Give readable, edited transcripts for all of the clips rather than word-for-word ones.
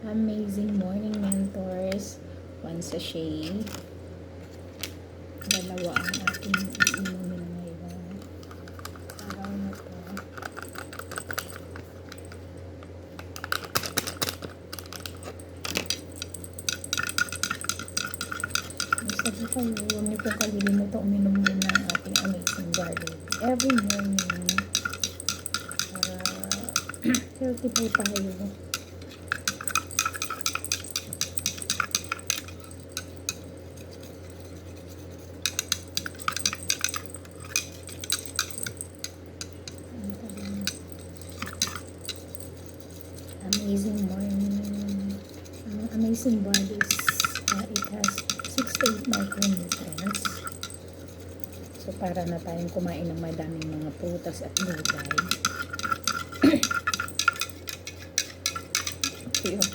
Amazing morning mentors. One sachet. Dalawa ang ating iinumin ngayon. Araw na to. Sabi kayo, huwag niyo pong kalimutan uminom muna ng ating amazing garlic every morning para healthy po tayo. Amazing morning. Ang amazing bodies, it has 6 to 8 micronutrients. So, para na tayong kumain ng madaming mga prutas at gulay. Ito yung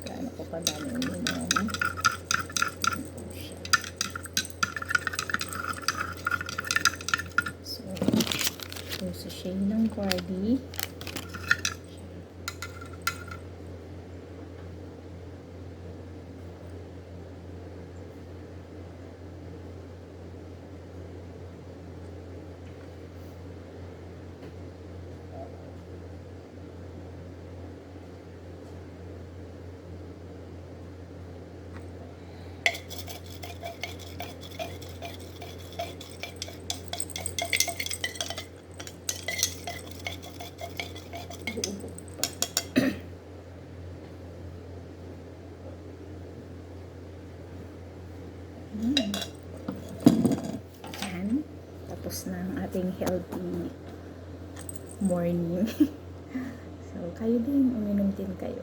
gaano ko kadami uminom. So, sa shade ng Cordy. Yan. Tapos na ang ating healthy morning. So, kayo din, uminom din kayo.